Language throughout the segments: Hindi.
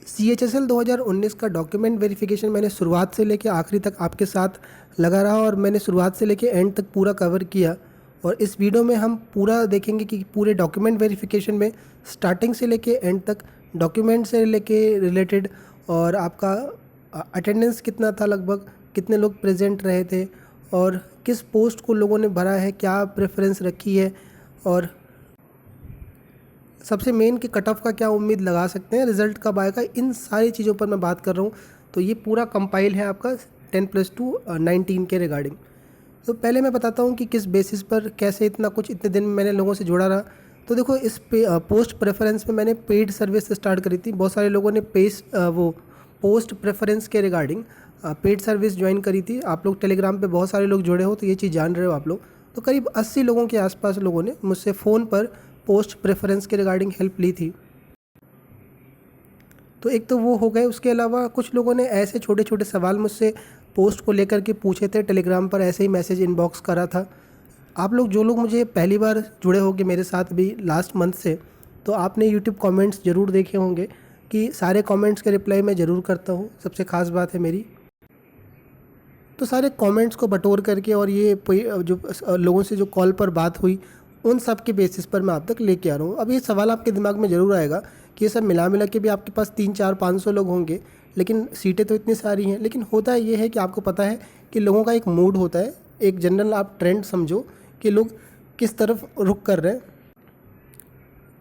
CHSL 2019 का डॉक्यूमेंट वेरिफिकेशन मैंने शुरुआत से लेकर आखिरी तक आपके साथ लगा रहा और मैंने शुरुआत से लेकर एंड तक पूरा कवर किया। और इस वीडियो में हम पूरा देखेंगे कि पूरे डॉक्यूमेंट वेरिफिकेशन में स्टार्टिंग से लेके एंड तक डॉक्यूमेंट से लेके रिलेटेड और आपका अटेंडेंस कितना था, लगभग कितने लोग प्रेजेंट रहे थे और किस पोस्ट को लोगों ने भरा है, क्या प्रेफरेंस रखी है और सबसे मेन कि कट ऑफ का क्या उम्मीद लगा सकते हैं, रिज़ल्ट कब आएगा, इन सारी चीज़ों पर मैं बात कर रहा हूँ। तो ये पूरा कंपाइल है आपका 10+2 19 के रिगार्डिंग। तो पहले मैं बताता हूँ कि किस बेसिस पर कैसे इतने दिन में मैंने लोगों से जुड़ा रहा। तो देखो, इस पोस्ट प्रेफरेंस में मैंने पेड सर्विस से स्टार्ट करी थी। बहुत सारे लोगों ने पोस्ट प्रेफरेंस के रिगार्डिंग पेड सर्विस ज्वाइन करी थी। आप लोग टेलीग्राम पे बहुत सारे लोग जुड़े हो तो ये चीज़ जान रहे हो आप लोग। तो करीब 80 लोगों के आसपास लोगों ने मुझसे फ़ोन पर पोस्ट प्रेफरेंस के रिगार्डिंग हेल्प ली थी। तो एक तो वो हो गए, उसके अलावा कुछ लोगों ने ऐसे छोटे छोटे सवाल मुझसे पोस्ट को लेकर के पूछे थे, टेलीग्राम पर ऐसे ही मैसेज इनबॉक्स करा था। आप लोग जो लोग मुझे पहली बार जुड़े होंगे मेरे साथ भी लास्ट मंथ से, तो आपने यूट्यूब कमेंट्स ज़रूर देखे होंगे कि सारे कमेंट्स के रिप्लाई मैं ज़रूर करता हूँ, सबसे ख़ास बात है मेरी। तो सारे कमेंट्स को बटोर करके और ये जो लोगों से जो कॉल पर बात हुई उन सब के बेसिस पर मैं आप तक लेके आ रहा हूँ। अब ये सवाल आपके दिमाग में ज़रूर आएगा कि ये सब मिला के भी आपके पास 300-400-500 लोग होंगे, लेकिन सीटें तो इतनी सारी हैं। लेकिन होता ये है कि आपको पता है कि लोगों का एक मूड होता है, एक जनरल आप ट्रेंड समझो कि लोग किस तरफ रुख कर रहे हैं,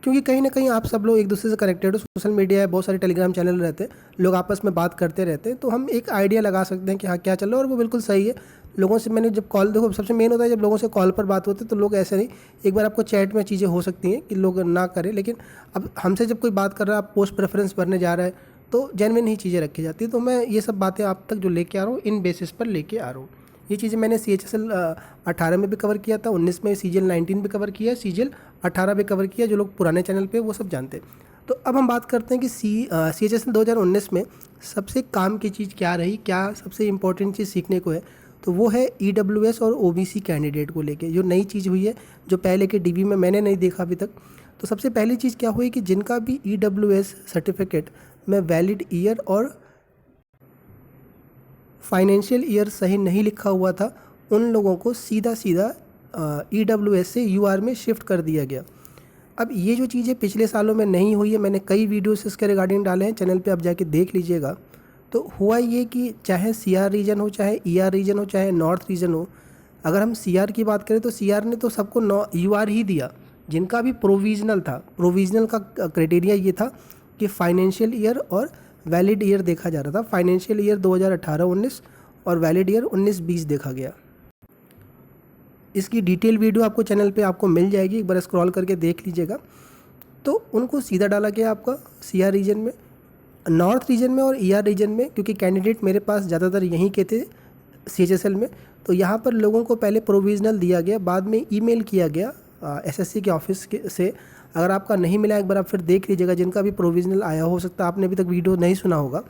क्योंकि कहीं ना कहीं आप सब लोग एक दूसरे से कनेक्टेड हो। सोशल मीडिया है, बहुत सारे टेलीग्राम चैनल रहते हैं, लोग आपस में बात करते रहते हैं, तो हम एक आइडिया लगा सकते हैं कि हाँ क्या चल रहा है। और वो बिल्कुल सही है। लोगों से मैंने जब कॉल, देखो सबसे मेन होता है जब लोगों से कॉल पर बात होती है तो लोग ऐसे नहीं, एक बार आपको चैट में चीज़ें हो सकती हैं कि लोग ना करें, लेकिन अब हमसे जब कोई बात कर रहा है, आप पोस्ट प्रेफरेंस भरने जा रहा है तो जेन्युइन ही चीज़ें रखी जाती है। तो मैं ये सब बातें आप तक जो लेके आ रहा हूँ इन बेसिस पर लेके आ रहा हूँ। ये चीज़ें मैंने CHSL 18 में भी कवर किया था, 19 में CGL 19 भी कवर किया, CGL 18 भी कवर किया। जो लोग पुराने चैनल पे वो सब जानते हैं। तो अब हम बात करते हैं कि CHSL 2019 में सबसे काम की चीज़ क्या रही, क्या सबसे इम्पोर्टेंट चीज़ सीखने को है। तो वो है EWS और OBC कैंडिडेट को लेके जो नई चीज़ हुई है, जो पहले के DB में मैंने नहीं देखा अभी तक। तो सबसे पहली चीज़ क्या हुई कि जिनका भी EWS सर्टिफिकेट में वैलिड ईयर और फाइनेंशियल ईयर सही नहीं लिखा हुआ था, उन लोगों को सीधा EWS से UR में शिफ्ट कर दिया गया। अब ये जो चीज़ें पिछले सालों में नहीं हुई है, मैंने कई वीडियोस इसके रिगार्डिंग डाले हैं चैनल पे, आप जाके देख लीजिएगा। तो हुआ ये कि चाहे CR रीजन हो, चाहे ER रीजन हो, चाहे नॉर्थ रीजन हो, अगर हम CR की बात करें तो CR ने तो सबको UR ही दिया। जिनका भी प्रोविजनल था, प्रोविजनल का क्राइटेरिया ये था कि फाइनेंशियल ईयर और वैलिड ईयर देखा जा रहा था। फाइनेंशियल ईयर 2018-19 और वैलिड ईयर 19-20 देखा गया। इसकी डिटेल वीडियो आपको चैनल पे आपको मिल जाएगी, एक बार स्क्रॉल करके देख लीजिएगा। तो उनको सीधा डाला गया आपका CR रीजन में। नॉर्थ रीजन में और ER रीजन में, क्योंकि कैंडिडेट मेरे पास ज़्यादातर यहीं के थे CHSL में, तो यहाँ पर लोगों को पहले प्रोविजनल दिया गया, बाद में ईमेल किया गया SSC के ऑफिस से। अगर आपका नहीं मिला एक बार आप फिर देख लीजिएगा, जिनका भी प्रोविजनल आया हो सकता है आपने अभी तक वीडियो नहीं सुना होगा,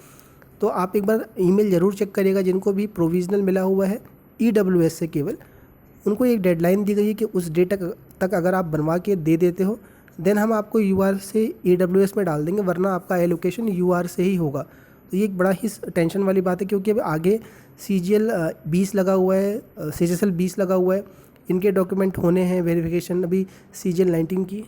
तो आप एक बार ईमेल ज़रूर चेक करिएगा। जिनको भी प्रोविजनल मिला हुआ है EWS से केवल, उनको एक डेडलाइन दी गई है कि उस डेट तक अगर आप बनवा के दे देते हो देन हम आपको UR से EWS में डाल देंगे, वरना आपका एलोकेशन UR से ही होगा। तो ये एक बड़ा ही टेंशन वाली बात है, क्योंकि अब आगे CGL 20 लगा हुआ है, CHSL 20 लगा हुआ है, इनके डॉक्यूमेंट होने हैं वेरिफिकेशन। अभी CGL 19 की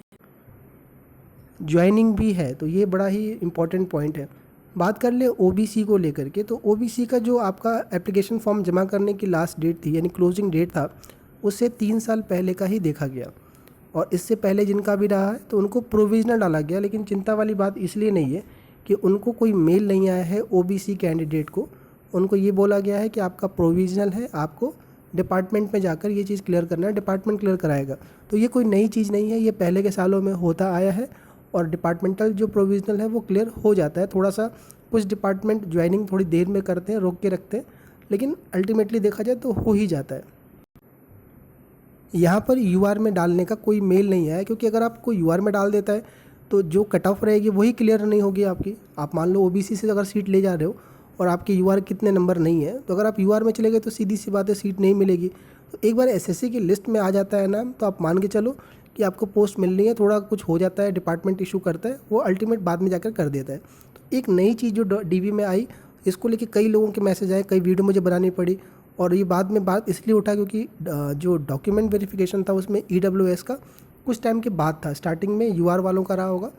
ज्वाइनिंग भी है, तो ये बड़ा ही इम्पॉर्टेंट पॉइंट है। बात कर ले OBC को लेकर के, तो OBC का जो आपका एप्लीकेशन फॉर्म जमा करने की लास्ट डेट थी, यानी क्लोजिंग डेट था, उससे 3 साल पहले का ही देखा गया। और इससे पहले जिनका भी रहा है तो उनको प्रोविजनल डाला गया। लेकिन चिंता वाली बात इसलिए नहीं है कि उनको कोई मेल नहीं आया है OBC कैंडिडेट को। उनको ये बोला गया है कि आपका प्रोविजनल है, आपको डिपार्टमेंट में जाकर ये चीज़ क्लियर करना है, डिपार्टमेंट क्लियर कराएगा। तो ये कोई नई चीज़ नहीं है, ये पहले के सालों में होता आया है। और डिपार्टमेंटल जो प्रोविजनल है वो क्लियर हो जाता है। थोड़ा सा कुछ डिपार्टमेंट ज्वाइनिंग थोड़ी देर में करते हैं, रोक के रखते हैं, लेकिन अल्टीमेटली देखा जाए तो हो ही जाता है। यहाँ पर UR में डालने का कोई मेल नहीं आया, क्योंकि अगर आपको UR में डाल देता है तो जो कट ऑफ रहेगी वही क्लियर नहीं होगी आपकी। आप मान लो OBC से अगर सीट ले जा रहे हो और आपके UR कितने नंबर नहीं है, तो अगर आप UR में चले गए तो सीधी सी बात है सीट नहीं मिलेगी। तो एक बार SSC की लिस्ट में आ जाता है नाम, तो आप मान के चलो कि आपको पोस्ट मिलनी है, थोड़ा कुछ हो जाता है, डिपार्टमेंट इशू करता है, वो अल्टीमेट बाद में जाकर कर देता है। तो एक नई चीज़ जो डीवी में आई, इसको लेके कई लोगों के मैसेज आए, कई वीडियो मुझे बनानी पड़ी, और ये बाद में बात इसलिए उठा क्योंकि जो डॉक्यूमेंट वेरिफिकेशन था उसमें EWS का कुछ टाइम के बाद था। स्टार्टिंग में UR वालों का रहा होगा,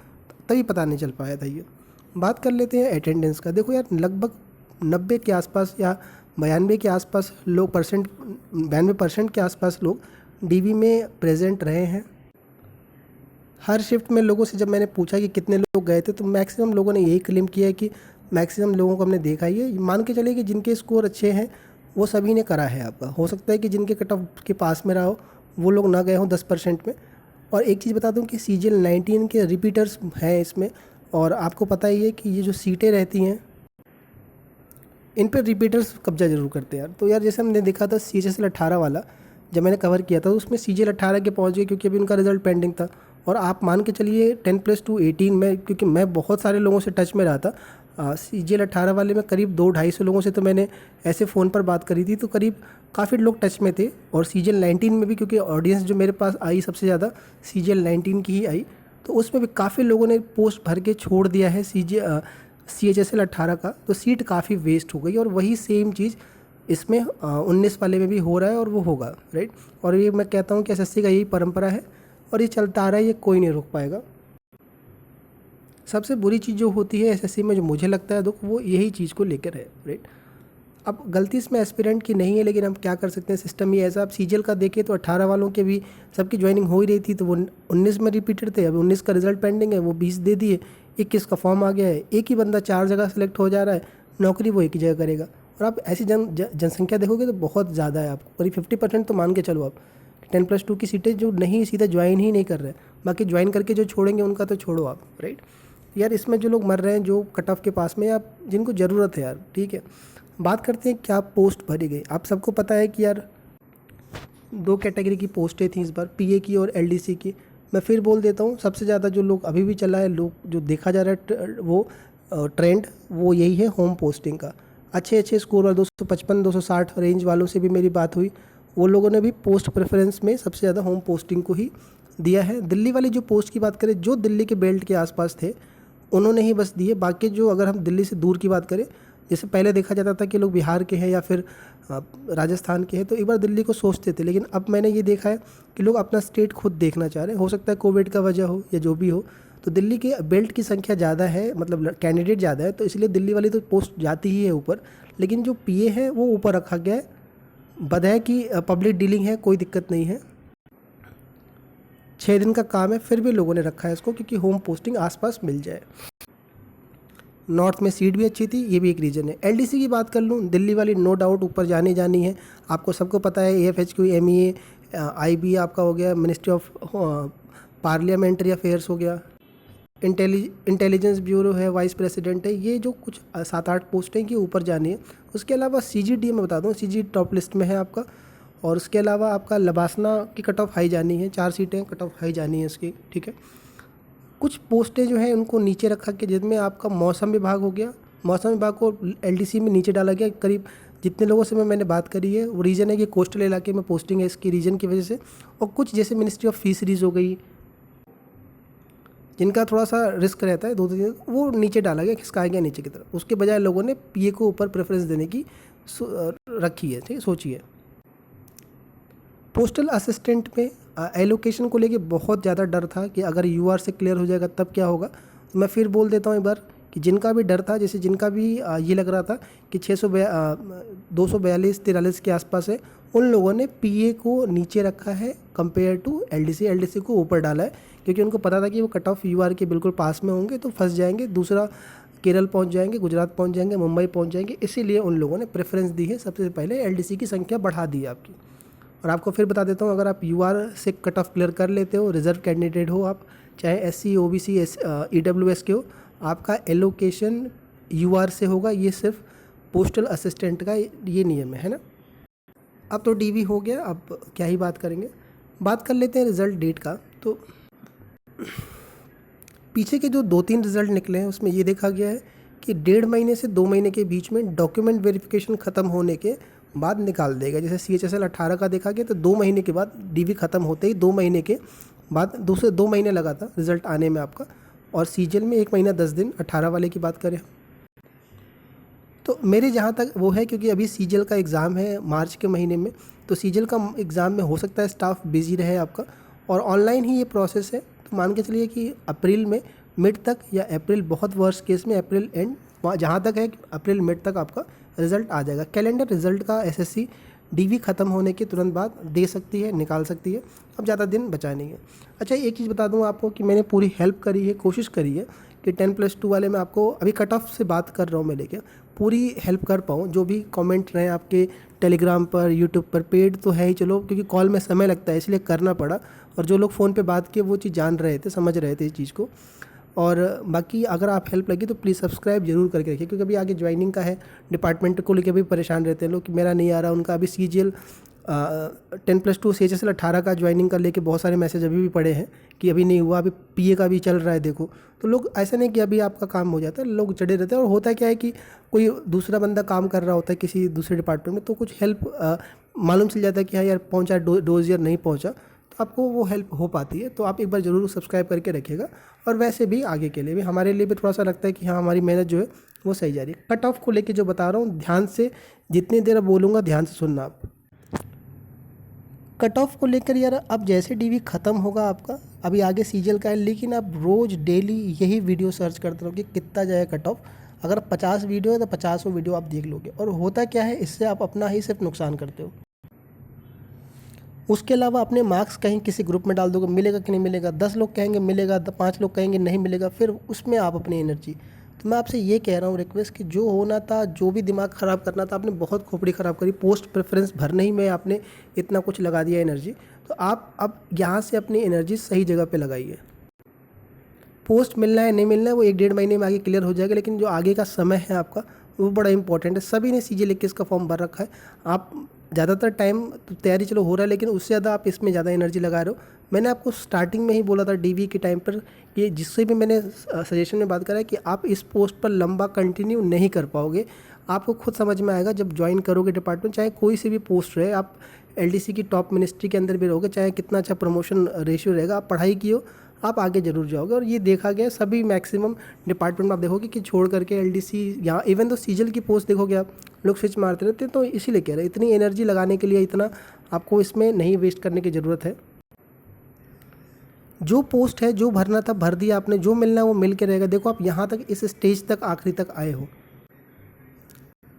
तभी पता नहीं चल पाया था ये। बात कर लेते हैं अटेंडेंस का। देखो यार, लगभग 90 के आसपास या 92 के आसपास लोग 92% के आसपास लोग डीवी में प्रेजेंट रहे हैं। हर शिफ्ट में लोगों से जब मैंने पूछा कि कितने लोग गए थे, तो मैक्सिमम लोगों ने यही क्लेम किया है कि मैक्सिमम लोगों को हमने देखा ही है। मान के चलिए कि जिनके स्कोर अच्छे हैं वो सभी ने करा है आपका। हो सकता है कि जिनके कट ऑफ के पास में रहा हो वो लोग ना गए हों 10% में। और एक चीज़ बता दूं कि CGL 19 के रिपीटर्स हैं इसमें, और आपको पता ही है कि ये जो सीटें रहती हैं इन पर रिपीटर्स कब्जा जरूर करते हैं यार। तो यार जैसे हमने देखा था CHSL 18 वाला, जब मैंने कवर किया था उसमें CGL 18 के पहुँच गए क्योंकि अभी उनका रिजल्ट पेंडिंग था। और आप मान के चलिए 10+2 18 में, क्योंकि मैं बहुत सारे लोगों से टच में रहा था। CGL 18 वाले में करीब 200-250 लोगों से तो मैंने ऐसे फ़ोन पर बात करी थी, तो करीब काफ़ी लोग टच में थे। और CGL 19 में भी, क्योंकि ऑडियंस जो मेरे पास आई सबसे ज़्यादा CGL 19 की ही आई, तो उसमें भी काफ़ी लोगों ने पोस्ट भर के छोड़ दिया है CHSL 18 का। तो सीट काफ़ी वेस्ट हो गई, और वही सेम चीज़ इसमें 19 वाले में भी हो रहा है, और वो होगा, राइट। और ये मैं कहता हूँ कि SSC का यही परंपरा है और ये चलता आ रहा है, ये कोई नहीं रोक पाएगा। सबसे बुरी चीज़ जो होती है SSC में, जो मुझे लगता है दुख, वो यही चीज़ को लेकर है, राइट। अब गलती इसमें एस्पिरेंट की नहीं है, लेकिन हम क्या कर सकते हैं, सिस्टम ही ऐसा। आप CGL का देखें तो 18 वालों के भी सबकी ज्वाइनिंग हो ही रही थी, तो वो 19 में रिपीटेड थे। अब 19 का रिजल्ट पेंडिंग है, वो 20 दे दिए, 21 का फॉर्म आ गया है। एक ही बंदा 4 जगह सेलेक्ट हो जा रहा है, नौकरी वो एक ही जगह करेगा। और आप ऐसी जनसंख्या देखोगे तो बहुत ज़्यादा है। आपको करीब 50% तो मान के चलो आप, 10+2 की सीटें जो नहीं सीधा ज्वाइन ही नहीं कर रहे, बाकी ज्वाइन करके जो छोड़ेंगे उनका तो छोड़ो आप, राइट। यार इसमें जो लोग मर रहे हैं, जो कट ऑफ के पास में, या जिनको ज़रूरत है यार, ठीक है। बात करते हैं क्या पोस्ट भरी गई। आप सबको पता है कि यार 2 कैटेगरी की पोस्टें थी इस बार, PA की और LDC की। मैं फिर बोल देता हूँ, सबसे ज़्यादा जो लोग अभी भी चला है, लोग जो देखा जा रहा है वो ट्रेंड, वो यही है होम पोस्टिंग का। अच्छे स्कोर वाले 255 260 रेंज वालों से भी मेरी बात हुई, वो लोगों ने भी पोस्ट प्रेफरेंस में सबसे ज़्यादा होम पोस्टिंग को ही दिया है। दिल्ली वाली जो पोस्ट की बात करें, जो दिल्ली के बेल्ट के आसपास थे उन्होंने ही बस दिए। बाकी जो, अगर हम दिल्ली से दूर की बात करें, जैसे पहले देखा जाता था कि लोग बिहार के हैं या फिर राजस्थान के हैं, तो एक बार दिल्ली को सोचते थे, लेकिन अब मैंने ये देखा है कि लोग अपना स्टेट खुद देखना चाह रहे हैं। हो सकता है कोविड का वजह हो या जो भी हो, तो दिल्ली के बेल्ट की संख्या ज़्यादा है, मतलब कैंडिडेट ज़्यादा है, तो इसलिए दिल्ली वाली तो पोस्ट जाती ही है ऊपर। लेकिन जो PA है वो ऊपर रखा गया है। बधाई की पब्लिक डीलिंग है, कोई दिक्कत नहीं है। 6 दिन का काम है, फिर भी लोगों ने रखा है इसको, क्योंकि होम पोस्टिंग आसपास मिल जाए। नॉर्थ में सीट भी अच्छी थी, ये भी एक रीज़न है। LDC की बात कर लूँ, दिल्ली वाली नो डाउट ऊपर जानी है। आपको सबको पता है, AFHQ MEA IB आपका हो गया, मिनिस्ट्री ऑफ पार्लियामेंट्री अफेयर्स हो गया, इंटेलिजेंस ब्यूरो है, वाइस प्रेसिडेंट है। ये जो कुछ 7-8 पोस्टें की ऊपर जानी है। उसके अलावा CGD मैं बता दूँ, CG टॉप लिस्ट में है आपका। और उसके अलावा आपका लबासना की कट ऑफ हाई जानी है, 4 सीटें कट ऑफ हाई जानी है इसकी, ठीक है। कुछ पोस्टें जो हैं उनको नीचे रखा के, जिसमें आपका मौसम विभाग हो गया, मौसम विभाग को LDC में नीचे डाला गया। करीब जितने लोगों से मैंने बात करी है, वो रीज़न है कि कोस्टल इलाके में पोस्टिंग है इसकी, रीजन की वजह से। और कुछ जैसे मिनिस्ट्री ऑफ फिशरीज़ हो गई, जिनका थोड़ा सा रिस्क रहता है 2-3, वो नीचे डाला गया, खिसकाया गया नीचे की तरफ। उसके बजाय लोगों ने PA को ऊपर प्रेफरेंस देने की रखी है, ठीक है, सोची है। पोस्टल असिस्टेंट में एलोकेशन को लेके बहुत ज़्यादा डर था कि अगर UR से क्लियर हो जाएगा तब क्या होगा। तो मैं फिर बोल देता हूँ एक बार कि जिनका भी डर था, जैसे जिनका भी ये लग रहा था कि 242-43 के आसपास है, उन लोगों ने PA को नीचे रखा है कंपेयर टू LDC को ऊपर डाला है, क्योंकि उनको पता था कि वो कट ऑफ UR के बिल्कुल पास में होंगे तो फंस जाएंगे। दूसरा, केरल पहुंच जाएंगे, गुजरात पहुंच जाएंगे, मुंबई पहुंच जाएंगे, इसीलिए उन लोगों ने प्रेफरेंस दी है। सबसे पहले LDC की संख्या बढ़ा दी है आपकी। और आपको फिर बता देता हूँ, अगर आप UR से कट ऑफ क्लियर कर लेते हो, रिजर्व कैंडिडेट हो आप, चाहे SC OBC EWS के हो, आपका एलोकेशन UR से होगा। ये सिर्फ पोस्टल असिस्टेंट का ये नियम है ना। अब तो DV हो गया, अब क्या ही बात करेंगे। बात कर लेते हैं रिज़ल्ट डेट का। तो पीछे के जो 2-3 रिज़ल्ट निकले हैं उसमें ये देखा गया है कि 1.5 महीने से 2 महीने के बीच में डॉक्यूमेंट वेरिफिकेशन ख़त्म होने के बाद निकाल देगा। जैसे CHSL 18 का देखा गया तो 2 महीने के बाद DV ख़त्म होते ही 2 महीने के बाद, दूसरे 2 महीने लगा था रिज़ल्ट आने में आपका। और सीजीएल में 1 महीना 10 दिन 18 वाले की बात करें तो मेरे जहाँ तक वो है, क्योंकि अभी सीजीएल का एग्ज़ाम है मार्च के महीने में, तो सीजीएल का एग्ज़ाम में हो सकता है स्टाफ बिज़ी रहे आपका, और ऑनलाइन ही ये प्रोसेस है। तो मान के चलिए कि अप्रैल में मिड तक, या अप्रैल बहुत वर्स्ट केस में अप्रैल एंड, जहाँ तक है कि अप्रैल मिड तक आपका रिज़ल्ट आ जाएगा। कैलेंडर रिज़ल्ट का एसएससी डीवी ख़त्म होने के तुरंत बाद दे सकती है, निकाल सकती है, अब ज़्यादा दिन बचा नहीं है। अच्छा, एक चीज़ बता दूँ आपको कि मैंने पूरी हेल्प करी है, कोशिश करी है कि 10+2 वाले में आपको, अभी कट ऑफ से बात कर रहा हूँ मैं, लेके पूरी हेल्प कर पाऊँ। जो भी कमेंट रहे आपके टेलीग्राम पर, यूट्यूब पर, पेड तो है ही चलो, क्योंकि कॉल में समय लगता है इसलिए करना पड़ा, और जो लोग फ़ोन पे बात किए वो चीज़ जान रहे थे, समझ रहे थे इस चीज़ को। और बाकी अगर आप हेल्प लगी तो प्लीज़ सब्सक्राइब जरूर करके रखिए, क्योंकि अभी आगे ज्वाइनिंग का है, डिपार्टमेंट को लेकर भी परेशान रहते हैं लोग कि मेरा नहीं आ रहा। उनका अभी सीजीएल 10+2 CHSL 18 का ज्वाइनिंग का लेके बहुत सारे मैसेज अभी भी पड़े हैं कि अभी नहीं हुआ, अभी पीए का भी चल रहा है देखो। तो लोग ऐसा नहीं कि अभी आपका काम हो जाता है, लोग चढ़े रहते हैं। और होता क्या है कि कोई दूसरा बंदा काम कर रहा होता है किसी दूसरे डिपार्टमेंट में, तो कुछ हेल्प मालूम चल जाता है कि हाँ यार पहुँचा डोज या नहीं पहुँचा, तो आपको वो हेल्प हो पाती है। तो आप एक बार ज़रूर सब्सक्राइब करके रखिएगा। और वैसे भी आगे के लिए भी, हमारे लिए भी थोड़ा सा लगता है कि हाँ हमारी मेहनत जो है वो सही जा रही है। कट ऑफ को लेके जो बता रहा हूँ, ध्यान से, जितनी देर बोलूँगा ध्यान से सुनना आप। कट ऑफ को लेकर यार, अब जैसे डीवी ख़त्म होगा आपका, अभी आगे सीजीएल का है, लेकिन आप रोज़ डेली यही वीडियो सर्च करते रहोगे कितना जाए कट ऑफ। अगर 50 वीडियो है तो 50 वीडियो आप देख लोगे, और होता क्या है, इससे आप अपना ही सिर्फ नुकसान करते हो। उसके अलावा अपने मार्क्स कहीं किसी ग्रुप में डाल दोगे, मिलेगा कि नहीं मिलेगा, 10 लोग कहेंगे मिलेगा, 5 लोग कहेंगे नहीं मिलेगा, फिर उसमें आप अपनी एनर्जी। तो मैं आपसे ये कह रहा हूँ रिक्वेस्ट, कि जो होना था, जो भी दिमाग ख़राब करना था, आपने बहुत खोपड़ी ख़राब करी। पोस्ट प्रेफरेंस भरने ही में आपने इतना कुछ लगा दिया एनर्जी। तो आप अब यहाँ से अपनी एनर्जी सही जगह पे लगाइए। पोस्ट मिलना है नहीं मिलना है वो 1-1.5 महीने में आगे क्लियर हो जाएगा, लेकिन जो आगे का समय है आपका वो बड़ा इंपॉर्टेंट है। सभी ने सीजीएल 21 का फॉर्म भर रखा है, आप ज़्यादातर टाइम तो तैयारी चलो हो रहा है, लेकिन उससे ज़्यादा आप इसमें ज़्यादा एनर्जी लगा रहे हो। मैंने आपको स्टार्टिंग में ही बोला था डीवी के टाइम पर कि, जिससे भी मैंने सजेशन में बात करा है, कि आप इस पोस्ट पर लंबा कंटिन्यू नहीं कर पाओगे। आपको खुद समझ में आएगा जब ज्वाइन करोगे डिपार्टमेंट, चाहे कोई सी भी पोस्ट रहे, आप एलडीसी की टॉप मिनिस्ट्री के अंदर भी रहोगे, चाहे कितना अच्छा प्रमोशन रेशियो रहेगा, आप पढ़ाई की हो, आप आगे जरूर जाओगे। और ये देखा गया सभी मैक्सिमम डिपार्टमेंट में आप देखोगे कि छोड़ करके एलडीसी, यहाँ इवन तो सीजीएल की पोस्ट देखोगे आप, लोग स्विच मारते रहते हैं। तो इसीलिए कह रहे हैं, इतनी एनर्जी लगाने के लिए इतना आपको इसमें नहीं वेस्ट करने की ज़रूरत है। जो पोस्ट है, जो भरना था भर दिया आपने, जो मिलना है वो मिल के रहेगा। देखो आप यहाँ तक, इस स्टेज तक, आखिरी तक आए हो,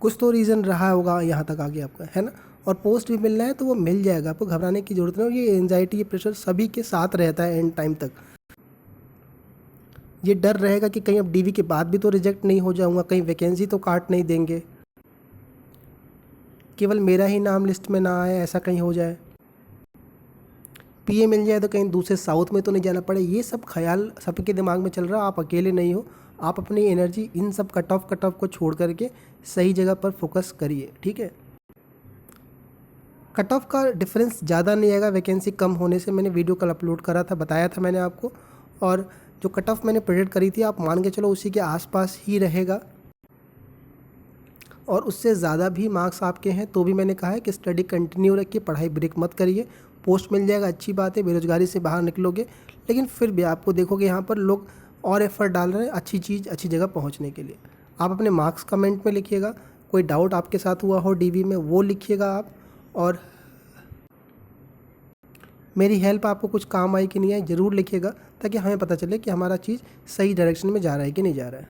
कुछ तो रीज़न रहा होगा यहाँ तक आगे आपका, है ना। और पोस्ट भी मिलना है तो वो मिल जाएगा, आपको घबराने की ज़रूरत नहीं। और ये एंजाइटी, ये प्रेशर सभी के साथ रहता है एंड टाइम तक। ये डर रहेगा कि कहीं अब डीवी के बाद भी तो रिजेक्ट नहीं हो जाऊंगा, कहीं वैकेंसी तो काट नहीं देंगे, केवल मेरा ही नाम लिस्ट में ना आए, ऐसा कहीं हो जाए, पीए मिल जाए तो कहीं दूसरे साउथ में तो नहीं जाना पड़े। ये सब ख्याल सबके दिमाग में चल रहा है, आप अकेले नहीं हो। आप अपनी एनर्जी इन सब कट ऑफ को छोड़ करके सही जगह पर फोकस करिए, ठीक है। कट ऑफ का डिफरेंस ज़्यादा नहीं आएगा वैकेंसी कम होने से। मैंने वीडियो कल अपलोड करा था, बताया था मैंने आपको। और जो कट ऑफ मैंने प्रेडिक्ट करी थी, आप मान के चलो उसी के आसपास ही रहेगा, और उससे ज़्यादा भी मार्क्स आपके हैं तो भी मैंने कहा है कि स्टडी कंटिन्यू रखिए, पढ़ाई ब्रेक मत करिए। पोस्ट मिल जाएगा, अच्छी बात है, बेरोजगारी से बाहर निकलोगे, लेकिन फिर भी आपको देखोगे यहाँ पर लोग और एफर्ट डाल रहे हैं अच्छी चीज़, अच्छी जगह पहुँचने के लिए। आप अपने मार्क्स कमेंट में लिखिएगा, कोई डाउट आपके साथ हुआ हो डीवी में वो लिखिएगा आप, और मेरी हेल्प आपको कुछ काम आई कि नहीं आई ज़रूर लिखिएगा, ताकि हमें पता चले कि हमारा चीज़ सही डायरेक्शन में जा रहा है कि नहीं जा रहा है।